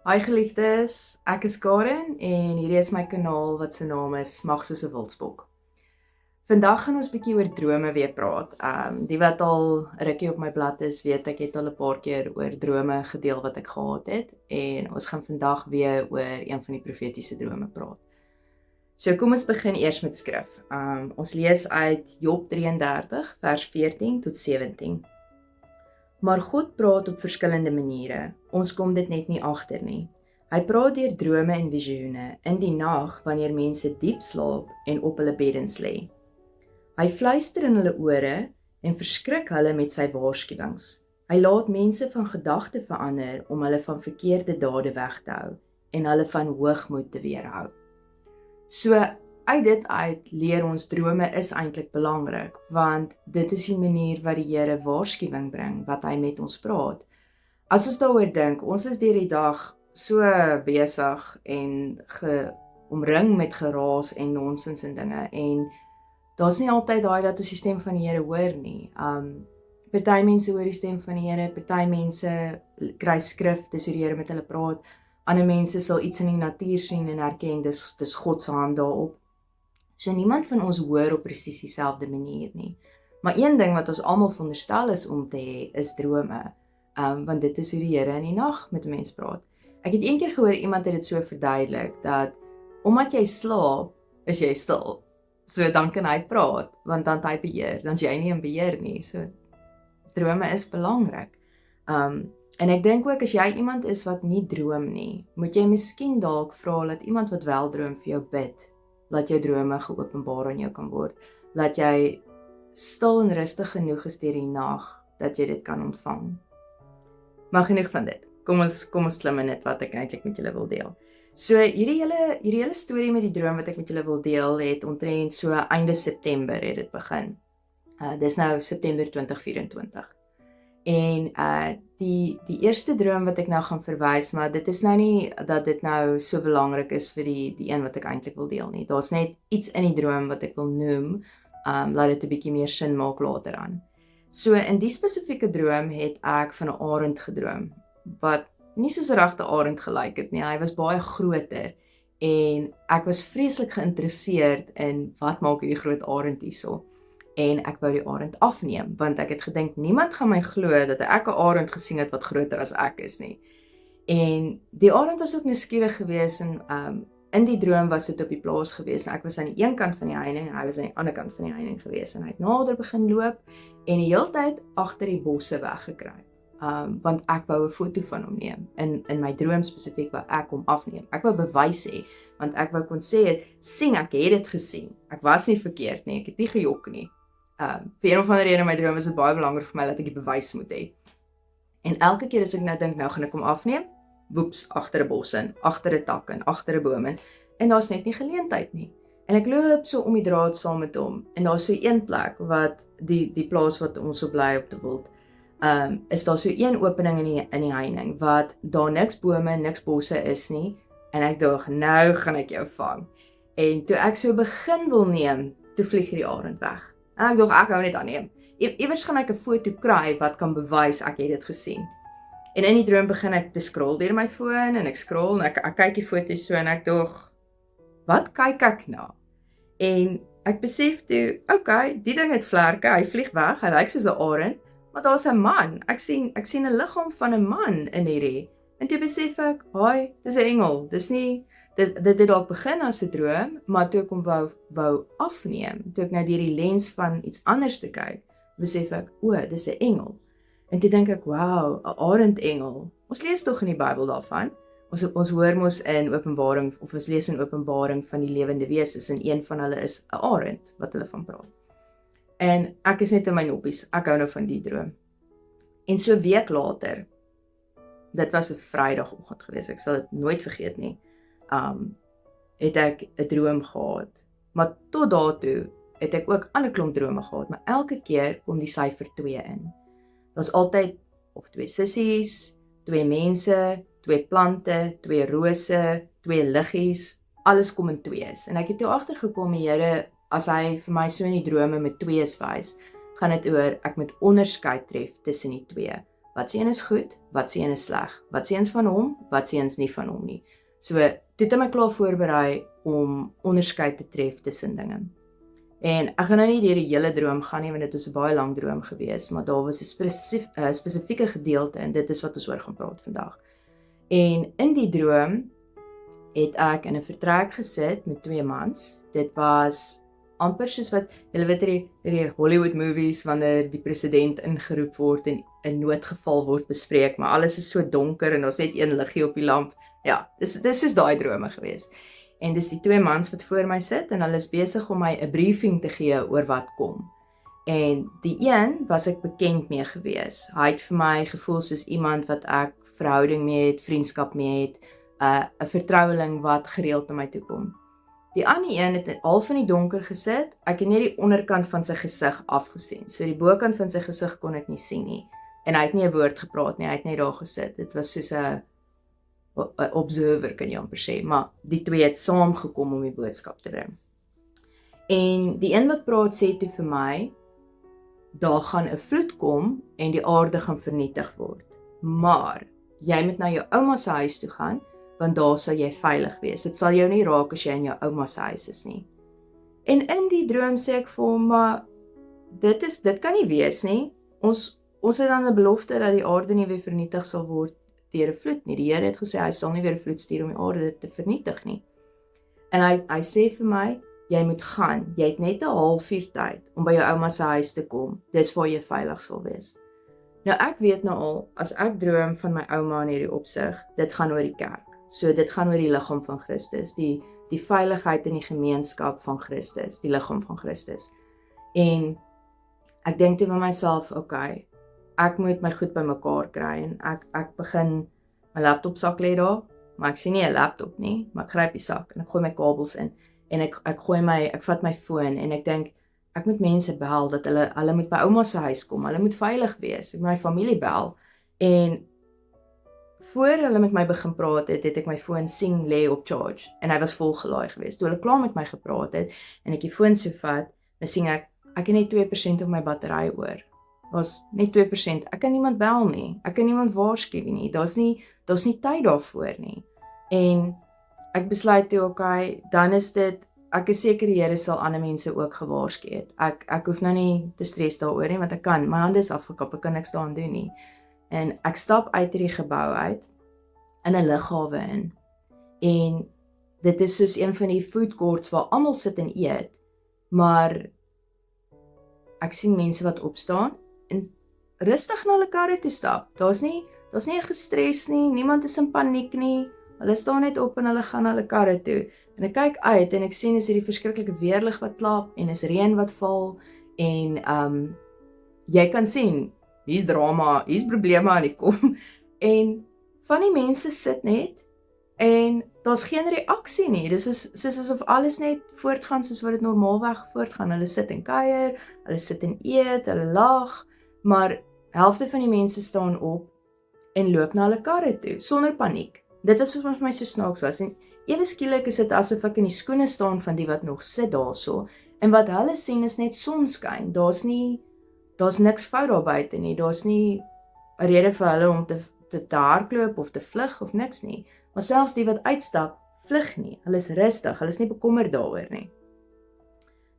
Hi geliefdes, ek is Karen en hierdie is my kanaal wat se naam is Smag soos 'n wildsbok. Vandag gaan ons bietjie oor drome weer praat. Die wat al 'n rukkie op my blad is, weet ek het al 'n paar keer oor drome gedeel wat ek gehad het en ons gaan vandag weer oor een van die profetiese drome praat. So kom ons begin eers met skrif. Ons lees uit Job 33 vers 14 tot 17. Maar God praat op verskillende maniere. Ons kom dit net nie agter nie. Hy praat deur drome en visioene in die nag wanneer mense diep slaap en op hulle beddens lê. Hy fluister in hulle ore en verskrik hulle met sy waarskuwings. Hy laat mense van gedagte verander om hulle van verkeerde dade weg te hou en hulle van hoogmoed te weerhou. So uit dit uit leer ons drome is eintlik belangrik, want dit is die manier wat die Here waarskuwing bring, wat hy met ons praat. As ons daaroor dink, ons is deur die dag so besig en omring met geraas en nonsens en dinge, en daar's nie altyd daai dat ons die stem van die Here hoor nie. Party mense hoor die stem van die Here, party mense kry skrif, dis hoe die Here met hulle praat. Ander mense sal iets in die natuur sien en herken, dis God se hand daarop. So niemand van ons hoor op presies dieselfde manier nie. Maar een ding wat ons almal veronderstel is om te hê, is drome. Want dit is hoe die Here in die nag met 'n mens praat. Ek het een keer gehoor iemand het dit so verduidelik, dat omdat jy slaap, is jy stil. So dan kan hy praat, want dan het hy beheer, dan is jy nie in beheer nie. So drome is belangrik. En ek dink ook, as jy iemand is wat nie droom nie, moet jy miskien dalk vra dat iemand wat wel droom vir jou bid, laat jou drome geopenbaar aan jou kan word, laat jy stil en rustig genoeg is deur die nag, dat jy dit kan ontvang. Maar genoeg van dit. Kom ons klim in dit wat ek eintlik met julle wil deel. So hierdie hele storie met die droom wat ek met julle wil deel, het omtrent so einde September het dit begin. Dis nou September 2024. En die eerste droom wat ek nou gaan verwys, maar dit is nou nie dat dit nou so belangrik is vir die een wat ek eintlik wil deel nie. Daar's net iets in die droom wat ek wil noem, laat dit 'n bietjie meer sin maak later aan. So in die spesifieke droom het ek van 'n arend gedroom, wat nie soos 'n regte arend gelyk het nie. Hy was baie groter en ek was vreeslik geïnteresseerd in wat maak hierdie groot arend hierso. En ek wou die arend afneem, want ek het gedink, niemand gaan my glo dat ek 'n arend gesien het wat groter as ek is nie. En die arend was ook nuuskierig geweest en in die droom was dit op die plaas geweest en ek was aan die een kant van die heining en hy was aan die ander kant van die heining geweest en hy het nader begin loop en die hele tyd agter die bosse weggekruip. Want ek wou 'n foto van hom neem. In my droom spesifiek wou ek hom afneem. Ek wou bewys hê, want ek wou kon sê, sien ek het dit gesien. Ek was nie verkeerd nie, ek het nie gejok nie. Vir een of ander rede in my droom is dit baie belangrik vir my dat ek die bewys moet hê. En elke keer as ek nou dink, nou gaan ek hom afneem, woeps, agter 'n bos in, agter 'n tak in, agter 'n boom in, en daar's net nie geleentheid nie. En ek loop so om die draad saam met hom, en daar's so een plek wat die plaas wat ons so bly op te wild, is daar so een opening in die heining, wat daar niks bome, niks bosse is nie, en ek dink, nou gaan ek jou vang. En toe ek so begin wil neem, toe vlieg die arend weg. En ek dink, ek hou net aanneem. Iewers gaan ek 'n foto kry wat kan bewys ek het dit gesien. En in die droom begin ek te scroll deur my foon en ek scroll en ek kyk die foto's so en ek dink, wat kyk ek na? En ek besef toe, okay, die ding het vlerke, hy vlieg weg, hy lyk soos 'n arend, maar daar's 'n man. Ek sien 'n liggaam van 'n man in hierdie. En toe besef ek, haai, dis 'n engel. Dis nie dit het dalk begin as 'n droom, maar toe ek hom wou afneem, toe ek nou deur die lens van iets anders te kyk, besef ek, dis 'n engel. En toe dink ek, wow, 'n arendengel. Ons lees tog in die Bybel daarvan. Ons hoor mos in Openbaring, of ons lees in Openbaring van die lewende wesens, en een van hulle is 'n arend, wat hulle van praat. En ek is net in my noppies, ek hou nou van die droom. En so 'n week later, dit was 'n Vrydagoggend geweest, ek sal dit nooit vergeet nie, het ek 'n droom gehad. Maar tot daartoe het ek ook ander klomp drome gehad, maar elke keer kom die syfer 2 in. Daar's altyd of 2 sissies, 2 mense, 2 plante, 2 rose, 2 liggies, alles kom in 2's. En ek het toe agtergekom, die Here, as hy vir my so in die drome met 2's wys, gaan dit oor ek moet onderskeid tref tussen die 2. wat se een is goed, wat se een is sleg, wat se een is van hom, wat se een is nie van hom nie. So, toe het ek my klaar voorberei om onderskeid te tref tussen dinge. En ek gaan nou nie deur die hele droom gaan nie, want dit was 'n baie lang droom gewees, maar daar was 'n spesifieke gedeelte en dit is wat ons oor gaan praat vandag. En in die droom het ek in 'n vertrek gesit met 2 mans. Dit was amper soos wat julle weet hierdie Hollywood movies wanneer die president ingeroep word en 'n noodgeval word bespreek, maar alles is so donker en daar's net een liggie op die lamp. Ja, dis is daai drome gewees. En dis die 2 mans wat voor my sit en hulle is besig om my 'n briefing te gee oor wat kom. En die een was ek bekend mee gewees. Hy het vir my gevoel soos iemand wat ek verhouding mee het, vriendskap mee het, 'n vertroueling wat gereeld na my toe kom. Die ander een het half in die donker gesit. Ek het net die onderkant van sy gesig afgesien. So die bokant van sy gesig kon ek nie sien nie. En hy het nie 'n woord gepraat nie, hy het net daar gesit. Dit was soos 'n observer kan jy amper sê, maar die 2 het saamgekom om die boodskap te bring. En die een wat praat sê toe vir my, daar gaan 'n vloed kom en die aarde gaan vernietig word. Maar jy moet na jou ouma se huis toe gaan, want daar sal jy veilig wees. Dit sal jou nie raak as jy in jou ouma se huis is nie. En in die droom sê ek vir hom, maar dit kan nie wees nie. Ons het dan 'n belofte dat die aarde nie weer vernietig sal word deur 'n vloed nie. Die Here het gesê hy sal nie weer 'n vloed stuur om die aarde te vernietig nie. En hy sê vir my, jy moet gaan. Jy het net 'n halfuur tyd om by jou ouma se huis te kom. Dis waar jy veilig sal wees. Nou ek weet nou al, as ek droom van my ouma in hierdie opsig, dit gaan oor die kerk. So dit gaan oor die liggaam van Christus, die veiligheid in die gemeenskap van Christus, die liggaam van Christus. En ek dink toe by myself, okay, ek moet my goed bymekaar kry en ek begin, my laptopsak lê daar, maar ek sien nie 'n laptop nie, maar ek gryp die sak en ek gooi my kabels in en ek vat my foon en ek dink ek moet mense bel dat hulle moet by ouma se huis kom, hulle moet veilig wees. Ek moet my familie bel en voor hulle met my begin praat het ek my foon sien lê op charge en hy was volgelaai geweest. Toe hulle klaar met my gepraat het en ek die foon so vat, dan sien ek het net 2% op my battery oor. Was net 2%. Ek kan niemand bel nie. Ek kan niemand waarsku nie. Daar's nie tyd daarvoor nie. En ek besluit toe, okay, dan is dit, ek is seker die Here sal ander mense ook gewaarsku het. Ek hoef nou nie te stres daaroor nie, want ek kan, my hande is afgekap, ek kan niks daaraan doen nie. En ek stap uit hierdie gebou uit, in 'n lughawe in. En dit is soos een van die food courts waar almal sit en eet, maar ek sien mense wat opstaan en rustig na hulle karre toe stap. Daar's nie 'n gestres nie, niemand is in paniek nie. Hulle staan net op en hulle gaan na hulle karre toe. En ek kyk uit en ek sien is hierdie verskriklike weerlig wat klap en is reën wat val en jy kan sien hier's drama, hier's probleme aan die kom en van die mense sit net en daar's geen reaksie nie. Dis soos asof alles net voortgaan soos wat dit normaalweg voortgaan. Hulle sit en kuier, hulle sit en eet, hulle lag, maar helfte van die mense staan op en loop na hulle karre toe sonder paniek. Dit was vir my so snaaks was en ewe skielik is dit asof ek in die skoene staan van die wat nog sit daarso en wat hulle sien is net sonskyn. Daar's niks fout daar buite nie. Daar's nie 'n rede vir hulle om te hardloop of te vlug of niks nie. Maar selfs die wat uitstap, vlug nie. Hulle is rustig, hulle is nie bekommerd daaroor nie.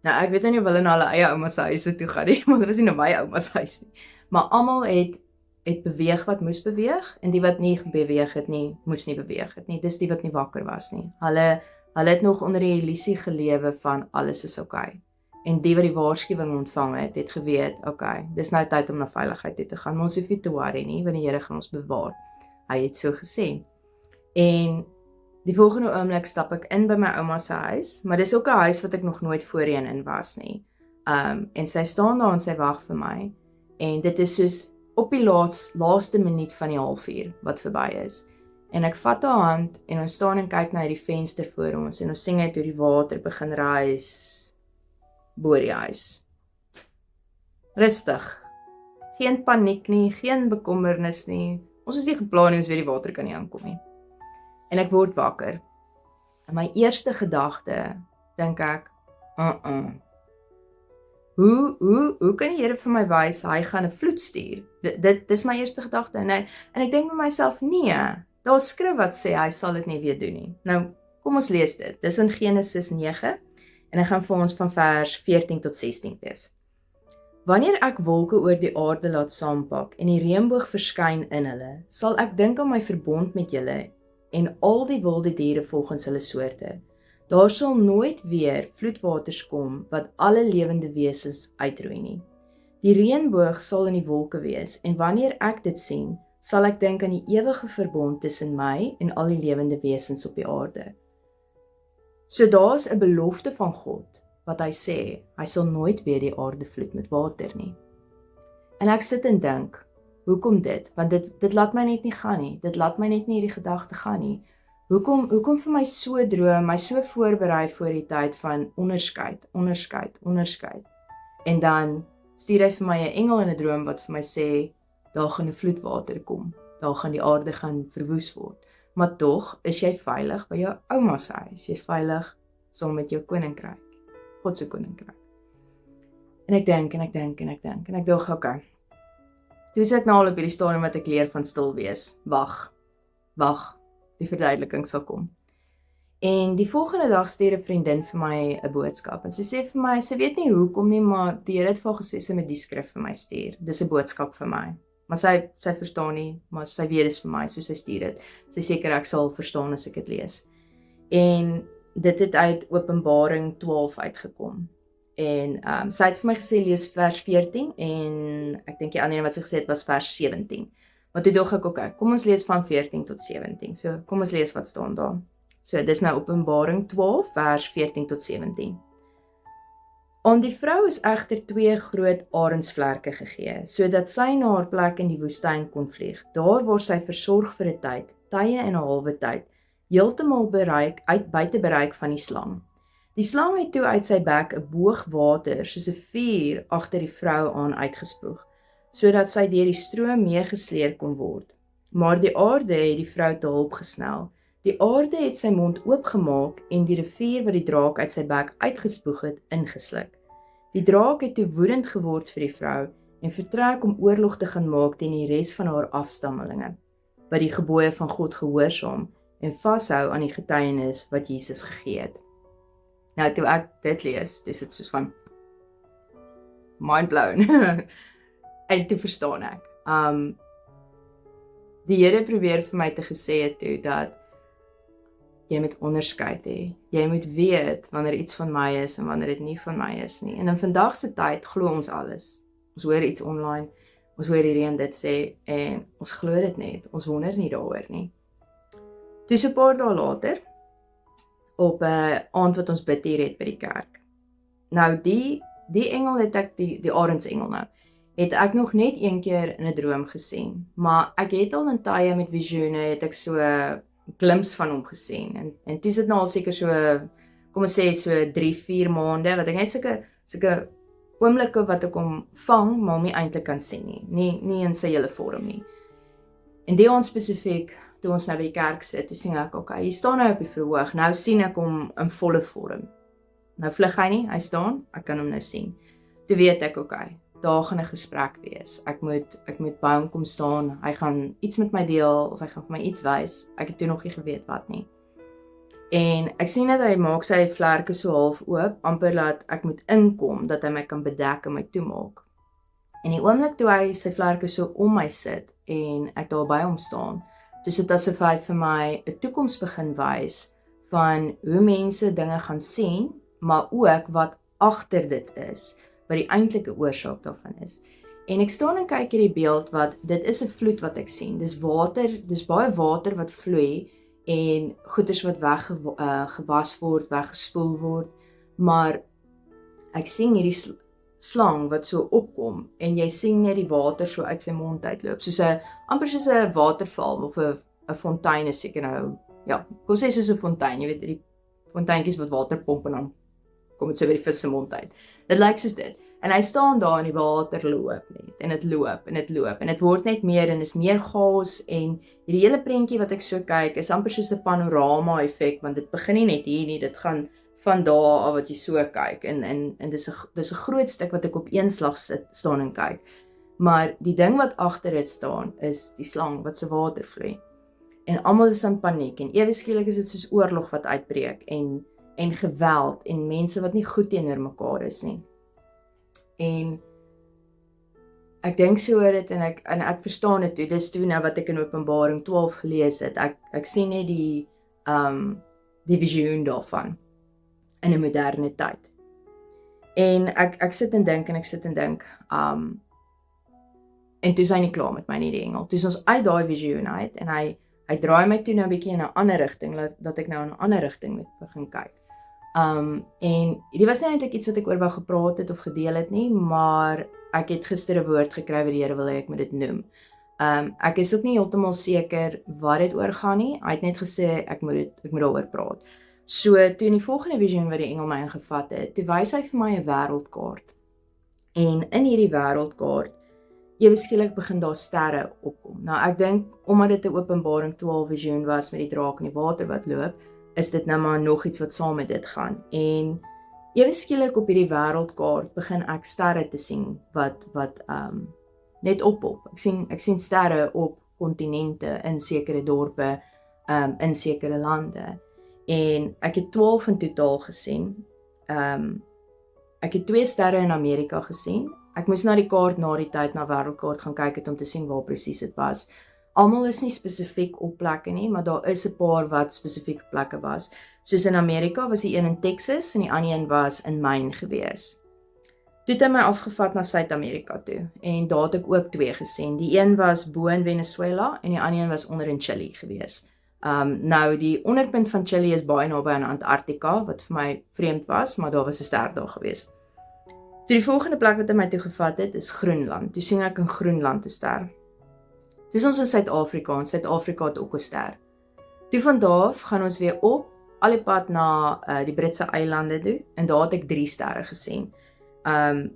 Nou ek weet nie of hulle na hulle eie ouma se huise toe gaan nie, maar dit was nie na my ouma se huis nie. Maar almal het beweeg wat moes beweeg en die wat nie beweeg het nie, moes nie beweeg het nie. Dis die wat nie wakker was nie. Hulle het nog onder die illusie gelewe van alles is okay. En die wat die waarskuwing ontvang het geweet, okay, dis nou tyd om na veiligheid toe te gaan, maar ons hoef nie te worry nie, want die Here gaan ons bewaar. Hy het so gesê. En die volgende oomblik stap ek in by my ouma se huis, maar dis ook 'n huis wat ek nog nooit voorheen in was nie. En sy staan daar en sy wag vir my. En dit is soos op die laaste minuut van die halfuur wat verby is. En ek vat haar hand en ons staan en kyk na hierdie venster voor ons en ons sien uit hoe die water begin rise bo die huis. Rustig. Geen paniek nie, geen bekommernis nie. Ons is nie geplan nie, ons weet die water kan nie aankom nie. En ek word wakker. En my eerste gedagte, dink ek, Hoe kan die Here vir my wys hy gaan 'n vloed stuur? Dis my eerste gedagte en ek dink by myself, nee, daar's skrif wat sê hy sal dit nie weer doen nie. Nou, kom ons lees dit. Dis in Genesis 9 en ek gaan vir ons van vers 14 tot 16 lees. Wanneer ek wolke oor die aarde laat saampak en die reënboog verskyn in hulle, sal ek dink aan my verbond met julle en al die wilde diere volgens hulle soorte. Daar sal nooit weer vloedwaters kom wat alle lewende wesens uitroei nie. Die reënboog sal in die wolke wees en wanneer ek dit sien, sal ek dink aan die ewige verbond tussen my en al die lewende wesens op die aarde. So daar's 'n belofte van God wat hy sê, hy sal nooit weer die aarde vloed met water nie. En ek sit en dink, hoekom dit? Want dit laat my net nie gaan nie. Dit laat my net nie hierdie gedagte gaan nie. Hoekom vir my so droom, my so voorberei voor die tyd van onderskeid. En dan stuur hy vir my 'n engel in 'n droom wat vir my sê, daar gaan 'n vloedwater kom. Daar gaan die aarde gaan verwoes word. Maar tog is jy veilig by jou ouma se huis. Jy's veilig saam met jou koninkryk. God se koninkryk. En ek dink en ek dink, okay. Toe is ek nou al op hierdie stadium wat ek leer van stil wees. Wag. Die verduideliking sal kom. En die volgende dag stuur 'n vriendin vir my 'n boodskap en sy sê vir my, sy weet nie hoekom nie, maar die Here het vir haar gesê sy moet die skrif vir my stuur. Dis 'n boodskap vir my. Maar sy verstaan nie, maar sy weet dis vir my, so sy stuur dit. Sy seker ek sal verstaan as ek dit lees. En dit het uit Openbaring 12 uitgekom. En sy het vir my gesê lees vers 14 en ek dink die ander een wat sy gesê het was vers 17. Maar toe dog ek, okay, kom ons lees van 14 tot 17. So kom ons lees wat staan daar. So dis nou Openbaring 12 vers 14 tot 17. Aan die vrou is egter 2 groot arendsvlerke gegee, sodat sy na haar plek in die woestyn kon vlieg. Daar waar sy versorg vir 'n tyd, tye en 'n halwe tyd, heeltemal buite bereik van die slang. Die slang het toe uit sy bek 'n boog water soos 'n vuur agter die vrou aan uitgespoeg, sodat sy deur die stroom meegesleer kon word. Maar die aarde het die vrou te hulp gesnel. Die aarde het sy mond oopgemaak en die rivier wat die draak uit sy bek uitgespoeg het, ingesluk. Die draak het toe woedend geword vir die vrou en vertrek om oorlog te gaan maak teen die res van haar afstammelinge, wat die gebooie van God gehoorsaam en vashou aan die getuienis wat Jesus gegee het. Nou, toe ek dit lees, dis dit soos van mind blown. En toe verstaan ek. Die Here probeer vir my te gesê het toe dat jy moet onderskeid hê. Jy moet weet wanneer iets van my is en wanneer dit nie van my is nie. En in vandag se tyd glo ons alles. Ons hoor iets online, ons hoor hierdie en dit sê en ons glo dit net. Ons wonder nie daaroor nie. Toe so 'n paar dae later op 'n aand wat ons bid hier het by die kerk. Nou die engel het ek die arendsengel nou. Het ek nog net een keer in 'n droom gesien, maar ek het al in tye met visioene het ek so 'n glimps van hom gesien en toe is dit nou al seker so, kom ons sê so 3-4 maande wat ek net sulke oomblikke wat ek hom vang, maar hom nie eintlik kan sien nie in sy hele vorm nie. En die aand spesifiek, toe ons nou by die kerk sit, toe sien ek, okay, hy staan nou op die verhoog, nou sien ek hom in volle vorm. Nou vlug hy nie, hy staan, ek kan hom nou sien. Toe weet ek, okay, daar gaan 'n gesprek wees. Ek moet by hom kom staan. Hy gaan iets met my deel of hy gaan vir my iets wys. Ek het toe nog nie geweet wat nie. En ek sien dat hy maak sy vlerke so half oop, amper laat ek moet inkom dat hy my kan bedek en my toemaak. En die oomblik toe hy sy vlerke so om my sit en ek daar by hom staan, dis dit asof hy vir my 'n toekoms begin wys van hoe mense dinge gaan sien, maar ook wat agter dit is, wat die eintlike oorsaak daarvan is. En ek staan en kyk hierdie beeld wat, dit is 'n vloed wat ek sien, dis water, dis baie water wat vloei, en goeders wat weggewas word, weggespoel word, maar ek sien hierdie slang wat so opkom, en jy sien net die water so uit sy mond uitloop, amper soos 'n waterval, of 'n fontein is seker nou, ja, kom sê soos 'n fontein, jy weet die fonteintjies wat water pomp en dan kom dit so by die vis se mond uit. Dit lyk soos dit. En hy staan daar en die water loop net, en dit loop, en dit word net meer, en is meer chaos, en hierdie hele prentjie wat ek so kyk, is amper soos 'n panorama effek, want dit begin nie net hier nie, dit gaan van daar af wat jy so kyk en dis 'n groot stuk wat ek op een slag staan en kyk. Maar die ding wat agter dit staan is die slang wat se water vloei. En almal is in paniek en ewe skielik is dit soos oorlog wat uitbreek en geweld en mense wat nie goed teenoor mekaar is nie. En ek dink so oor dit en ek verstaan dit toe. Dis toe nou wat ek in Openbaring 12 gelees het. Ek sien net die visioen daarvan in 'n moderne tyd. En ek sit en dink en toe is hy nie klaar met my nie, die engel. Toe is ons uit daai visioen uit en hy draai my toe nou 'n bietjie in 'n ander rigting, dat ek nou in 'n ander rigting moet begin kyk. En dit was nie eintlik iets wat ek oor wou gepraat het of gedeel het nie, maar ek het gister 'n woord gekry wat die Here wil hê ek moet dit noem. Ek is ook nie heeltemal seker wat dit oor gaan nie. Hy het net gesê ek moet daaroor praat. So toe in die volgende visioen wat die engel my ingevat het, toe wys hy vir my 'n wêreldkaart. En in hierdie wêreldkaart, ewe skielik begin daar sterre opkom. Nou ek dink omdat dit 'n Openbaring 12 visioen was met die draak in die water wat loop, is dit nou maar nog iets wat saam met dit gaan. En ewe skielik op hierdie wêreldkaart begin ek sterre te sien wat net oppop. Ek sien sterre op kontinente, in sekere dorpe, in sekere lande. En ek het 12 in totaal gesien. Ek het 2 sterre in Amerika gesien. Ek moes na die kaart na die tyd na wêreldkaart gaan kyk het om te sien waar presies dit was. Almal is nie spesifiek op plekke nie, maar daar is 'n paar wat spesifieke plekke was. Soos in Amerika was die een in Texas en die ander een was in Maine gewees. Toe het hy my afgevat na Suid-Amerika toe en daar het ek ook 2 gesien. Die een was bo in Venezuela en die ander een was onder in Chili gewees. Nou die onderpunt van Chili is baie naby aan Antarktika, wat vir my vreemd was, maar daar was 'n ster daar gewees. Toe die volgende plek wat hy my toe gevat het, is Groenland. Toe sien ek in Groenland 'n ster. Toe is ons in Suid-Afrika, en Suid-Afrika het ook 'n ster. Toe van daar af gaan ons weer op, al die pad na die Britse eilande toe, en daar het ek 3 sterre gesien.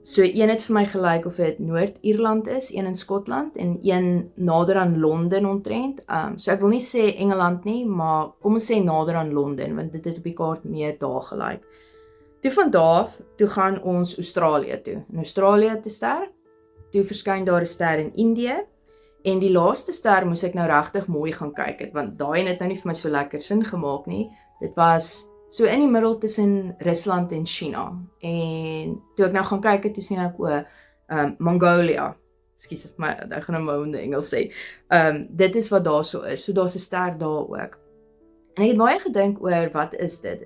So een het vir my gelyk of dit Noord-Ierland is, een in Skotland, en een nader aan Londen omtrent. So ek wil nie sê Engeland nie, maar kom ons sê nader aan Londen, want dit het op die kaart meer daar gelyk. Toe van daar af, toe gaan ons Australië toe. In Australië het 'n ster, toe verskyn daar 'n ster in Indië, en die laaste ster moes ek nou regtig mooi gaan kyk het, want daai het nou nie vir my so lekker sin gemaak nie. Dit was so in die middel tussen Rusland en China. En toe ek nou gaan kyk het, toe sien ek Mongolia. Ekskuus, maar ek gaan nou in Engels sê. Dit is wat daar so is. So daar's 'n ster daar ook. En ek het baie gedink oor wat is dit?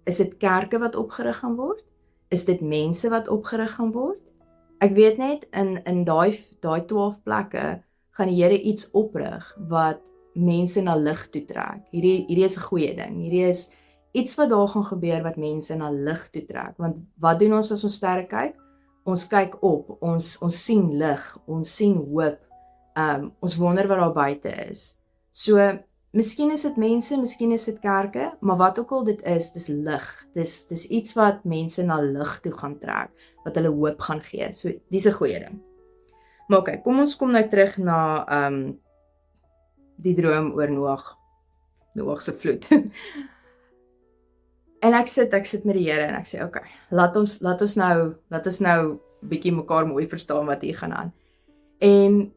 Is dit kerke wat opgerig gaan word? Is dit mense wat opgerig gaan word? Ek weet net in daai 12 plekke gaan die Here iets oprig wat mense na lig toe trek. Hierdie is 'n goeie ding. Hierdie is iets wat daar gaan gebeur wat mense na lig toe trek. Want wat doen ons as ons sterre kyk? Ons kyk op, ons sien lig, ons sien hoop. Ons wonder wat daar buite is. So miskien is dit mense, miskien is dit kerke, maar wat ook al dit is, dis lig. Dis iets wat mense na lig toe gaan trek, wat hulle hoop gaan gee. So dis 'n goeie ding. Maar okay, kom ons kom nou terug na die droom oor Noag se vloed. En ek sit met die Here en ek sê, okay, laat ons nou bietjie mekaar mooi verstaan wat hier gaan aan. En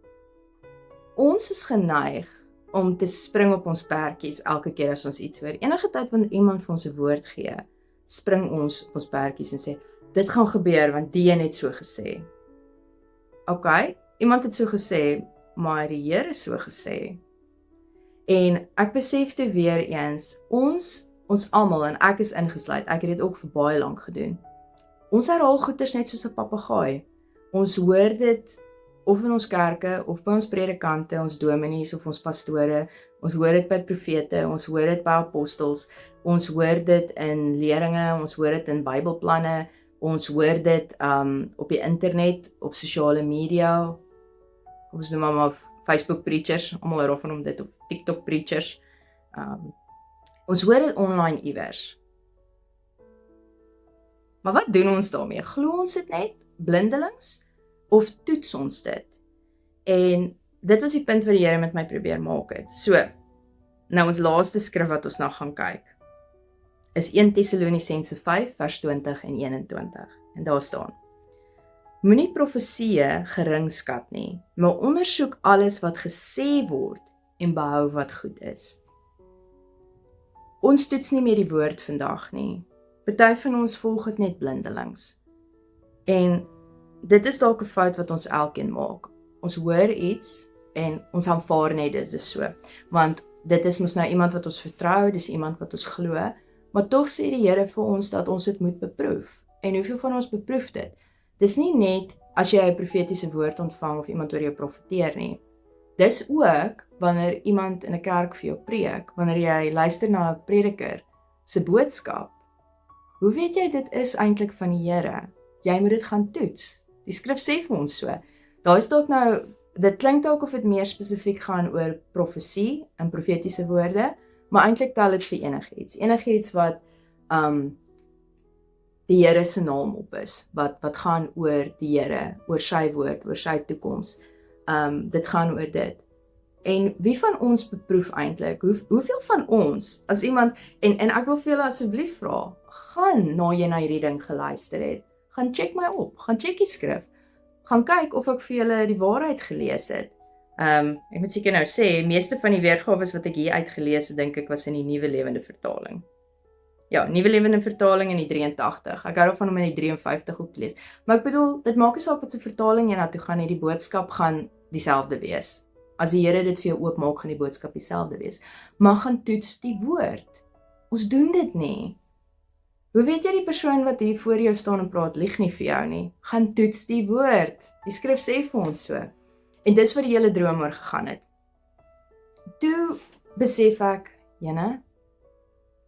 ons is geneig om te spring op ons perdjies elke keer as ons iets hoor. Enige tyd wanneer iemand vir ons 'n woord gee, spring ons op ons perdjies en sê, dit gaan gebeur want die een het so gesê. Okay, iemand het so gesê, maar die Here het so gesê. En ek besef toe weer eens, ons almal, en ek is ingesluit, ek het dit ook vir baie lank gedoen. Ons herhaal goeters net soos 'n papegaai. Ons hoor dit of in ons kerke, of by ons predikante, ons dominees of ons pastore, ons hoor dit by profete, ons hoor dit by apostels, ons hoor dit in leringe, ons hoor dit in Bybelplanne, ons hoor dit op die internet, op sosiale media, ons noem maar Facebook preachers, almal hou daarvan om dit, of TikTok preachers. Ons hoor dit online iewers. Maar wat doen ons daarmee? Glo ons dit net, blindelings, of toets ons dit? En dit was die punt wat die Here met my probeer maak het. So, nou ons laaste skrif wat ons na gaan kyk. is 1 Tessalonisense 5 vers 20 en 21. En daar staan: Moenie profesieë gering skat nie, maar ondersoek alles wat gesê word en behou wat goed is. Ons toets nie meer die woord vandag nie. Party van ons volg dit net blindelings. En dit is dalk 'n fout wat ons elkeen maak. Ons hoor iets en ons aanvaar net dit is so. Want dit is mos nou iemand wat ons vertrou, dis iemand wat ons glo, maar tog sê die Here vir ons dat ons dit moet beproef. En hoeveel van ons beproef dit? Dis nie net as jy 'n profetiese woord ontvang of iemand oor jou profeteer nie. Dis ook wanneer iemand in 'n kerk vir jou preek, wanneer jy luister na 'n prediker se boodskap. Hoe weet jy dit is eintlik van die Here? Jy moet dit gaan toets. Die skrif sê vir ons so. Daar is dalk nou, dit klink dalk of dit meer spesifiek gaan oor profesie en profetiese woorde, maar eintlik tel dit vir enigiets. Enigiets wat die Here se naam op is, wat gaan oor die Here, oor sy woord, oor sy toekoms. Dit gaan oor dit. En wie van ons beproef eintlik? Hoeveel van ons, as iemand, en ek wil vir julle asseblief vra, gaan na jy na hierdie ding geluister het, gaan check my op, gaan check die skrif, gaan kyk of ek vir julle die waarheid gelees het. Ek moet seker nou sê, meeste van die weergawe wat ek hier uitgelees het, dink ek was in die Nuwe Lewende Vertaling. Ja, Nuwe Lewende Vertaling in die 83. Ek hou daarvan om in die 53 ook te lees. Maar ek bedoel, dit maak nie saak wat se vertaling jy na toe gaan nie, die boodskap gaan dieselfde wees. As die Here dit vir jou oopmaak, gaan die boodskap dieselfde wees. Maar gaan toets die woord. Ons doen dit nie. Hoe weet jy die persoon wat hier voor jou staan en praat, lieg nie vir jou nie? Gaan toets die woord. Die skrif sê vir ons so. En dis wat die hele droom oor gegaan het. Toe besef ek,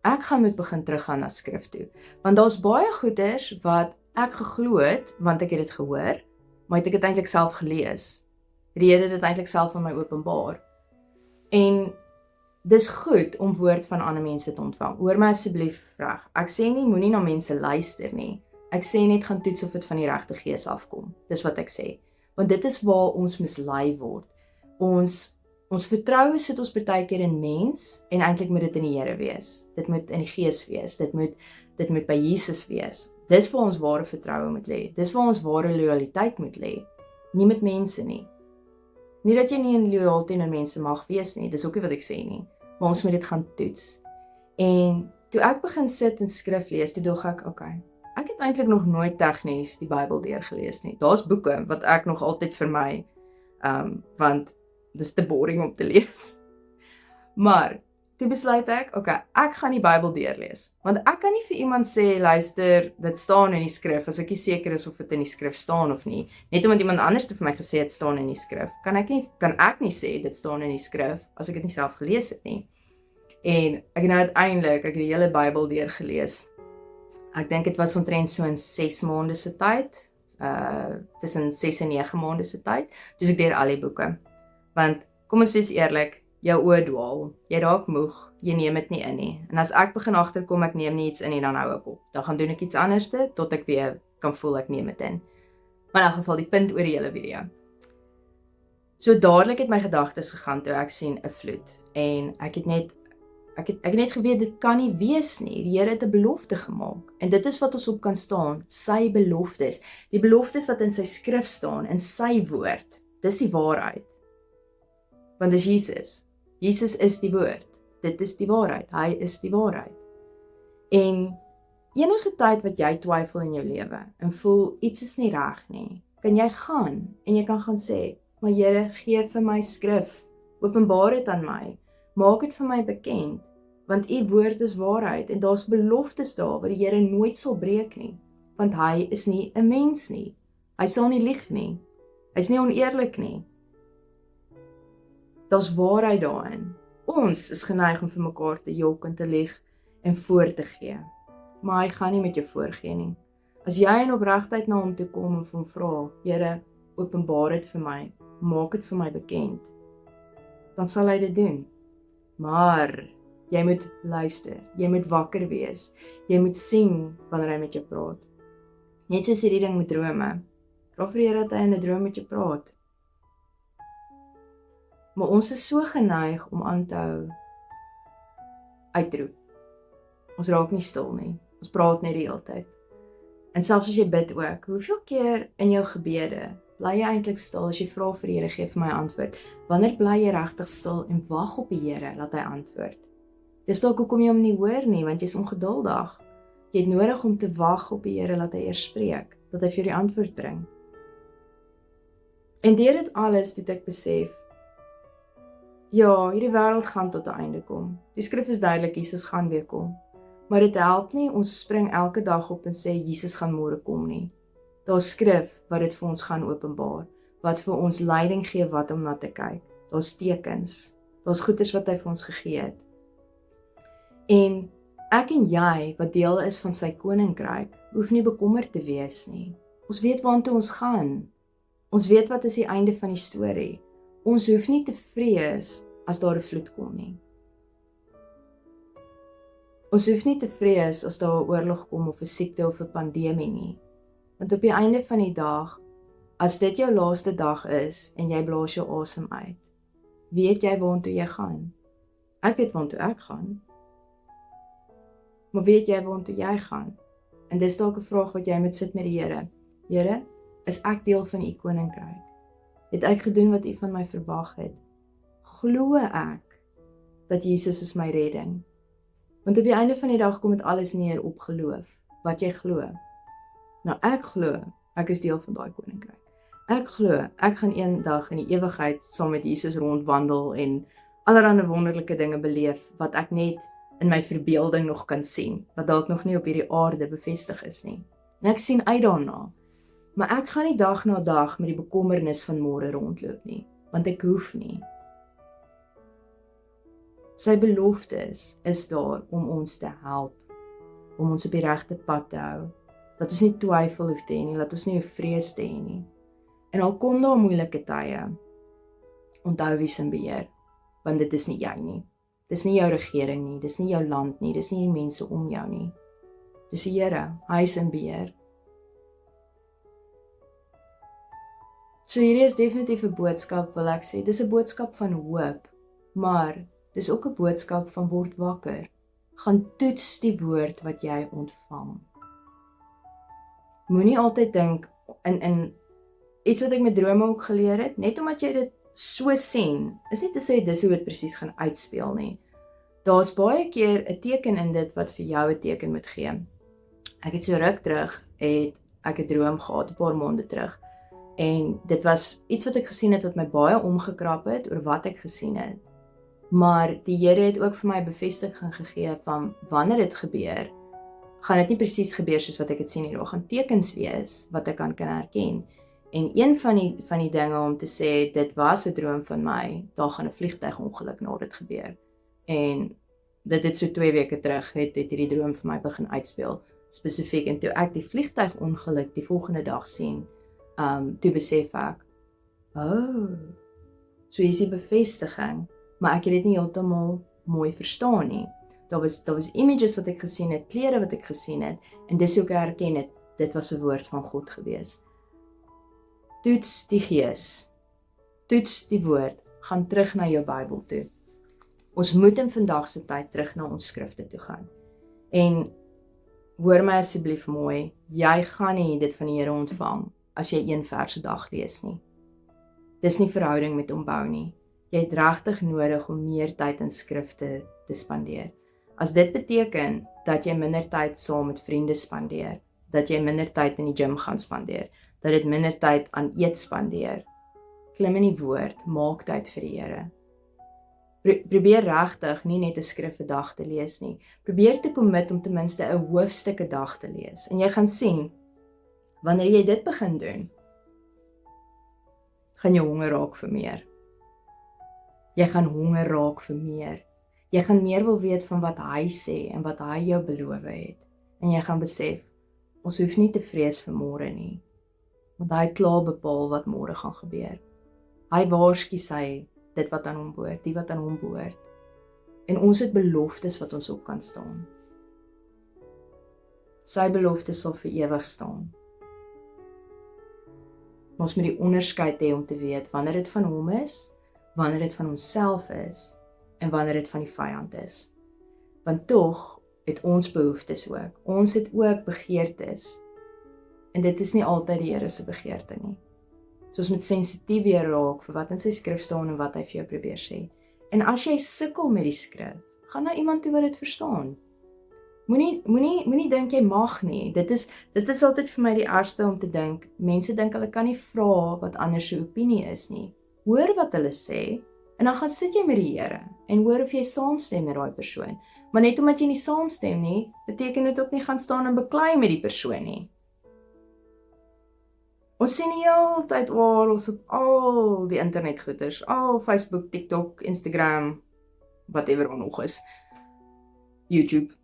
ek gaan moet begin teruggaan na skrif toe. Want daar's baie goeders wat ek geglo het, want ek het dit gehoor, maar het ek dit eintlik self gelees. Die Here het dit eintlik self aan my openbaar. En dis goed om woord van ander mense te ontvang. Hoor my asseblief reg. Ek sê nie moenie na mense luister nie. Ek sê net gaan toets of dit van die regte gees afkom. Dis wat ek sê. Want dit is waar ons mislei word. Ons vertroue sit ons partykeer in mens en eintlik moet dit in die Here wees. Dit moet in die Gees wees. Dit moet by Jesus wees. Dis waar ons ware vertroue moet lê. Dis waar ons ware loyaliteit moet lê. Nie met mense nie. Nie dat jy nie in loyaal teenoor mense mag wees nie, dis ook nie wat ek sê nie. Maar ons moet dit gaan toets. En toe ek begin sit en skrif lees, toe dog ek, ek het eintlik nog nooit tegnies die Bybel deurgelees nie. Daar's boeke wat ek nog altyd vir my, want dis te boring om te lees. Maar toe besluit ek, ek gaan die Bybel deurlees. Want ek kan nie vir iemand sê, luister, dit staan in die skrif, as ek nie seker is of dit in die skrif staan of nie. Net omdat iemand anders vir my gesê het staan in die skrif, kan ek nie sê dit staan in die skrif, as ek dit nie self gelees het nie. En ek het nou uiteindelik, ek het die hele Bybel deurgelees. Ek dink dit was omtrent so in 6 maande se tyd, tussen 6 en 9 maande se tyd, dus ek deur al die boeke. Want, kom ons wees eerlik, jou oë dwaal, jy raak moeg, jy neem dit nie in nie. En as ek begin agterkom, ek neem nie iets in nie, dan hou ek op. Dan gaan doen ek iets anders, tot ek weer kan voel ek neem dit in. Maar in elk geval, die punt oor die hele video. So dadelik het my gedagtes gegaan toe ek sien 'n vloed. En ek het net geweet, dit kan nie wees nie. Die Here het 'n belofte gemaak. En dit is wat ons op kan staan, sy beloftes. Die beloftes wat in sy skrif staan, in sy woord. Dis die waarheid. Want dis Jesus. Jesus is die woord. Dit is die waarheid. Hy is die waarheid. En enige tyd wat jy twyfel in jou lewe en voel iets is nie reg nie, kan jy gaan en jy kan gaan sê, maar Here, gee vir my skrif, openbaar dit aan my, maak dit vir my bekend, want u woord is waarheid en daar's beloftes daar wat die Here nooit sal breek nie, want hy is nie 'n mens nie. Hy sal nie lieg nie. Hy's nie oneerlik nie. Daar's waarheid daarin. Ons is geneig om vir mekaar te jok en te lieg en voor te gee. Maar hy gaan nie met jou voorgee nie. As jy in opregtheid na hom toe kom en hom vra, Here, openbaar dit vir my, maak dit vir my bekend, dan sal hy dit doen. Maar jy moet luister, jy moet wakker wees, jy moet sien wanneer hy met jou praat. Net soos hierdie ding met drome. Vra vir die Here dat hy in 'n droom met jou praat. Maar ons is so geneig om aan te hou uitroep. Ons raak nie stil nie. Ons praat net die hele tyd. En selfs as jy bid ook, hoeveel keer in jou gebede bly jy eintlik stil as jy vra vir die Here, gee vir my antwoord? Wanneer bly jy regtig stil en wag op die Here dat hy antwoord? Dis dalk hoekom jy hom nie hoor nie, want jy's ongeduldig. Jy het nodig om te wag op die Here dat hy eers spreek, dat hy vir jou die antwoord bring. En deur dit alles het ek besef, ja, hierdie wêreld gaan tot 'n einde kom. Die skrif is duidelik, Jesus gaan weer kom. Maar dit help nie, ons spring elke dag op en sê, Jesus gaan môre kom nie. Daar's skrif wat dit vir ons gaan openbaar, wat vir ons leiding gee wat om na te kyk. Daar's tekens, daar's goeders wat hy vir ons gegee het. En ek en jy, wat deel is van sy koninkryk, hoef nie bekommerd te wees nie. Ons weet waartoe ons gaan. Ons weet wat is die einde van die storie. Ons hoef nie te vrees as daar 'n vloed kom nie. Ons hoef nie te vrees as daar 'n oorlog kom of 'n siekte of 'n pandemie nie. Want op die einde van die dag, as dit jou laaste dag is en jy blaas jou asem uit, weet jy waartoe jy gaan? Ek weet waartoe ek gaan. Maar weet jy waartoe jy gaan? En dis dalk 'n vraag wat jy moet sit met die Here. Here, is ek deel van u koninkryk? Het ek gedoen wat u van my verwag het? Glo ek dat Jesus is my redding? Want op die einde van die dag kom dit alles neer op geloof, wat jy glo. Nou ek glo, ek is deel van daai koninkryk. Ek glo, ek gaan eendag in die ewigheid saam met Jesus rondwandel en allerlei wonderlike dinge beleef wat ek net in my verbeelding nog kan sien, wat dalk nog nie op hierdie aarde bevestig is nie. En ek sien uit daarna. Maar ek gaan nie dag na dag met die bekommernis van môre rondloop nie, want ek hoef nie. Sy beloftes is daar om ons te help, om ons op die regte pad te hou, dat ons nie twyfel hoef te hê nie, dat ons nie hoef vrees te hê nie. En al kom daar moeilike tye, onthou wie se in beheer, want dit is nie jy nie. Dis nie jou regering nie, dis nie jou land nie, dis nie die mense om jou nie. Dis die Here, hy is in beheer. So hierdie is definitief 'n boodskap, wil ek sê. Dis 'n boodskap van hoop, maar dis ook 'n boodskap van word wakker. Gaan toets die woord wat jy ontvang. Moenie altyd dink, in iets wat ek met drome ook geleer het, net omdat jy dit so sien, is nie te sê dis hoe dit presies gaan uitspeel nie. Daar's baie keer 'n teken in dit wat vir jou 'n teken moet gee. Ek het so ruk terug, het ek 'n droom gehad, 'n paar maande terug. En dit was iets wat ek gesien het wat my baie omgekrap het oor wat ek gesien het. Maar die Here het ook vir my bevestiging gegee van wanneer dit gebeur, gaan dit nie presies gebeur soos wat ek dit sien nie. Daar gaan tekens wees wat ek kan herken. En een van die dinge om te sê, dit was 'n droom van my, daar gaan 'n vliegtuigongeluk na dit gebeur. En dit het so 2 weke terug, het hierdie droom vir my begin uitspeel, spesifiek. En toe ek die vliegtuigongeluk die volgende dag sien, toe besef ek, so is die bevestiging, maar ek het dit nie heeltemal mooi verstaan nie. Daar was images wat ek gesien het, klere wat ek gesien het, en dis hoe ek herken het, dit was 'n woord van God gewees. Toets die gees, toets die woord, gaan terug na jou Bybel toe. Ons moet in vandag se tyd terug na ons skrifte toe gaan. En hoor my asseblief mooi, jy gaan nie dit van die Here ontvang as jy 1 vers 'n dag lees nie. Dis nie verhouding met hom bou nie. Jy het regtig nodig om meer tyd in skrifte te spandeer. As dit beteken dat jy minder tyd saam met vriende spandeer, dat jy minder tyd in die gym gaan spandeer, dat dit minder tyd aan eet spandeer, klim in die woord, maak tyd vir die Here. Probeer regtig nie net 'n skrif 'n dag te lees nie. Probeer te commit om ten minste 'n hoofstuk 'n dag te lees. En jy gaan sien, wanneer jy dit begin doen, gaan jy honger raak vir meer. Jy gaan honger raak vir meer. Jy gaan meer wil weet van wat hy sê en wat hy jou beloof het. En jy gaan besef, ons hoef nie te vrees vir môre nie, want hy het klaar bepaal wat môre gaan gebeur. Hy waarsku sy dit wat aan hom behoort, die wat aan hom behoort. En ons het beloftes wat ons op kan staan. Sy beloftes sal vir ewig staan. Maar ons moet die onderskeid hê om te weet wanneer dit van hom is, wanneer dit van homself is en wanneer dit van die vyand is. Want tog, het ons behoeftes ook. Ons het ook begeertes. En dit is nie altyd die Here se begeerte nie. So ons moet sensitief weer raak vir wat in sy skrif staan en wat hy vir jou probeer sê. En as jy sukkel met die skrif, gaan na iemand toe wat dit verstaan. Moenie dink jy mag nie. Dit is altyd vir my die ergste om te dink. Mense dink hulle kan nie vra wat ander se opinie is nie. Hoor wat hulle sê en dan gaan sit jy met die Here en hoor of jy saamstem met daai persoon. Maar net omdat jy nie saamstem nie, beteken dit ook nie gaan staan en beklei met die persoon nie. Ons sien die hele tyd oral op al die internetgoeders, al Facebook, TikTok, Instagram, whatever er nog is, YouTube.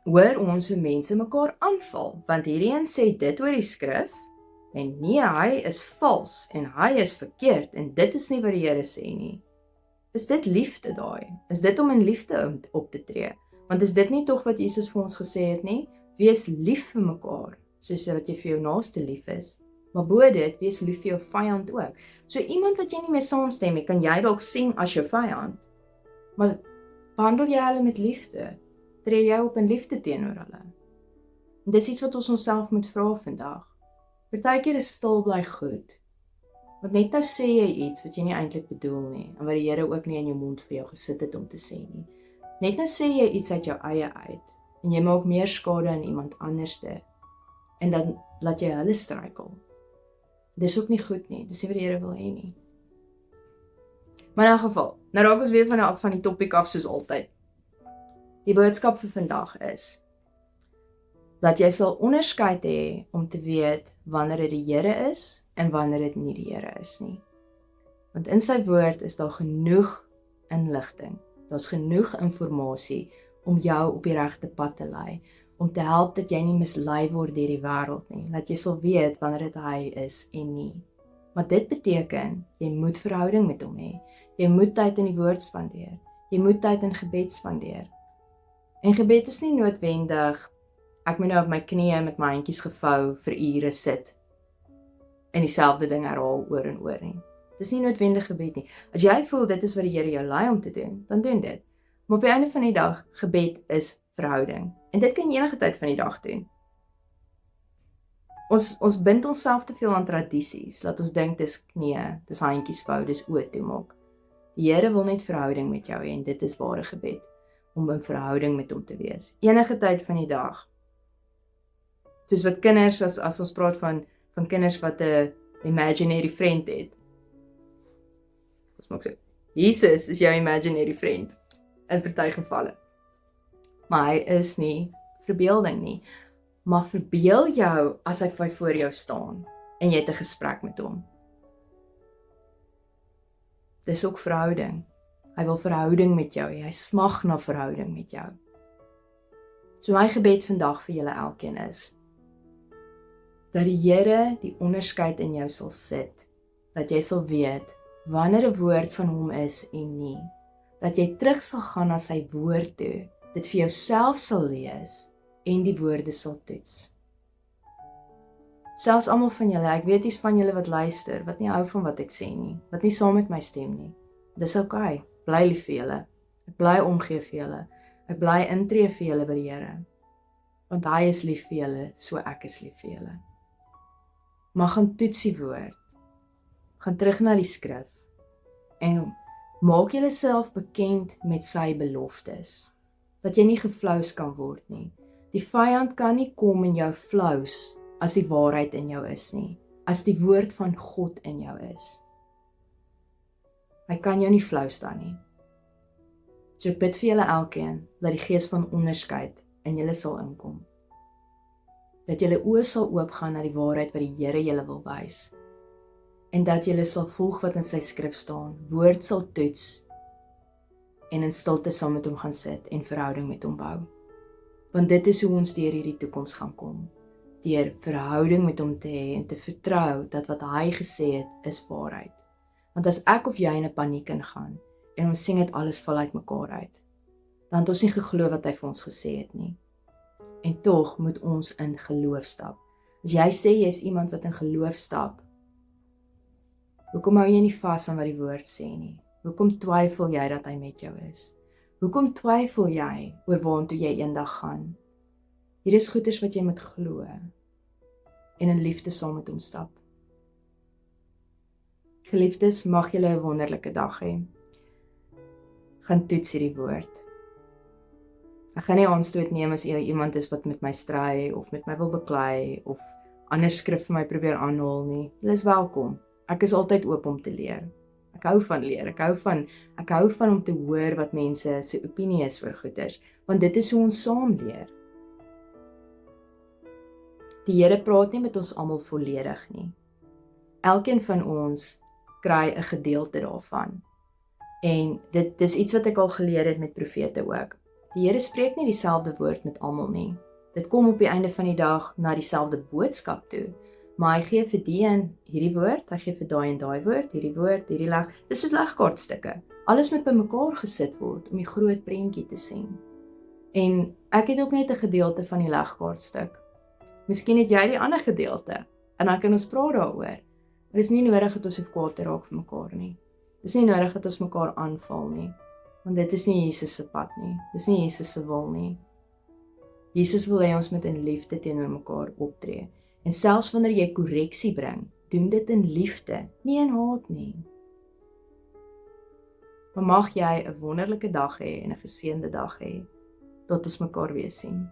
Hoor ons hoe mense mekaar aanval, want hierdie een sê dit oor die skrif, en nee, hy is vals, en hy is verkeerd, en dit is nie wat die Here sê nie. Is dit liefde daai? Is dit om in liefde op te tree? Want is dit nie tog wat Jesus vir ons gesê het nie? Wees lief vir mekaar, soos wat jy vir jou naaste lief is. Maar bo dit, wees lief vir jou vyand ook. So iemand wat jy nie mee saamstem nie, kan jy dalk sien as jou vyand. Maar behandel jy hulle met liefde? Tree jy op in liefde teenoor hulle? En dis iets wat ons onsself moet vra vandag. Partykeer is stil bly goed. Want net nou sê jy iets wat jy nie eintlik bedoel nie, en wat die Here ook nie in jou mond vir jou gesit het om te sê nie. Net nou sê jy iets uit jou eie uit, en jy maak meer skade aan iemand anderste, en dan laat jy hulle struikel. Dis ook nie goed nie, dis nie wat die Here wil hê nie. Maar in elk geval, nou raak ons weer van die topik af soos altyd. Die boodskap vir vandag is, dat jy sal onderskeid hê om te weet wanneer dit die Here is en wanneer dit nie die Here is nie. Want in sy woord is daar genoeg inligting, daar's genoeg inligting om jou op die regte pad te lei, om te help dat jy nie mislei word deur die wêreld nie, dat jy sal weet wanneer dit hy is en nie. Maar dit beteken, jy moet verhouding met hom hê, jy moet tyd in die woord spandeer, jy moet tyd in gebed spandeer. En gebed is nie noodwendig, ek moet nou op my knieë met my handjies gevou vir ure sit en dieselfde ding herhaal oor en oor nie. Dis nie noodwendig gebed nie. As jy voel dit is wat die Here jou lei om te doen, dan doen dit. Maar op die einde van die dag, gebed is verhouding. En dit kan jy enige tyd van die dag doen. Ons bind onsself te veel aan tradisies, dat ons dink dis knieë, dis handjies vou, dis oë toemaak. Die Here wil net verhouding met jou hê en dit is ware gebed, om in verhouding met hom te wees. Enige tyd van die dag. Soos wat kinders, as ons praat van kinders wat 'n imaginary friend het. Ons maak sê, Jesus is jou imaginary friend, in party gevalle. Maar hy is nie verbeelding nie. Maar verbeel jou as hy voor jou staan, en jy het 'n gesprek met hom. Dis ook verhouding. Hy wil verhouding met jou hê, hy smag na verhouding met jou. So my gebed vandag vir julle elkeen is, dat die Here die onderskeid in jou sal sit, dat jy sal weet, wanneer 'n woord van hom is en nie, dat jy terug sal gaan na sy woord toe, dit vir jouself sal lees, en die woorde sal toets. Selfs almal van julle, ek weet iets van julle wat luister, wat nie hou van wat ek sê nie, wat nie saam met my stem nie, dis okay, bly lief vir julle, ek bly omgee vir julle, ek bly intree vir julle by die Here, want hy is lief vir julle, so ek is lief vir julle. Maar gaan toets die woord, gaan terug na die skrif, en maak julleself bekend met sy beloftes, dat jy nie geflous kan word nie. Die vyand kan nie kom in jou flous, as die waarheid in jou is nie, as die woord van God in jou is. Hy kan jou nie flous dan nie. So ek bid vir julle elkeen, dat die gees van onderskeid in julle sal inkom. Dat julle oë sal oopgaan na die waarheid wat die Here julle wil wys. En dat julle sal volg wat in sy skrif staan, woord sal toets, en in stilte saam met hom gaan sit, en verhouding met hom bou. Want dit is hoe ons deur hierdie toekoms gaan kom, deur verhouding met hom te hê, en te vertrou, dat wat hy gesê het, is waarheid. Want as ek of jy in 'n paniek ingaan, en ons sien dit alles val uit mekaar uit, dan het ons nie geglo wat hy vir ons gesê het nie. En tog moet ons in geloof stap. As jy sê jy is iemand wat in geloof stap, hoekom hou jy nie vas aan wat die woord sê nie? Hoekom twyfel jy dat hy met jou is? Hoekom twyfel jy oor waartoe jy eendag gaan? Hier is goeders wat jy moet glo en in liefde saam met hom stap. Geliefdes, mag julle 'n wonderlike dag hê. Gaan toets hierdie woord. Ek gaan nie aanstoot neem as jy iemand is wat met my stry of met my wil beklei of ander skrif vir my probeer aanhaal nie. Julle is welkom. Ek is altyd oop om te leer. Ek hou van leer. Ek hou van om te hoor wat mense se opinie is oor goeders, want dit is hoe ons saam leer. Die Here praat nie met ons almal volledig nie. Elkeen van ons kry 'n gedeelte daarvan. En dit is iets wat ek al geleer het met profete ook. Die Here spreek nie dieselfde woord met almal nie. Dit kom op die einde van die dag na dieselfde boodskap toe, maar hy gee vir die en hierdie woord, hy gee vir daai en daai woord, hierdie leg. Dis soos legkaartstukke. Alles moet bymekaar gesit word om die groot prentjie te sien. En ek het ook net 'n gedeelte van die legkaartstuk. Miskien het jy die ander gedeelte en dan kan ons praat daaroor. Maar dis nie nodig dat ons hoef kwaad te raak vir mekaar nie. Dis nie nodig dat ons mekaar aanval nie, want dit is nie Jesus se pad nie. Dis nie Jesus se wil nie. Jesus wil hê ons moet in liefde teenoor mekaar optree. En selfs wanneer jy korreksie bring, doen dit in liefde, nie in haat nie. Maar mag jy 'n wonderlike dag hê en 'n geseënde dag hê. Tot ons mekaar weer sien.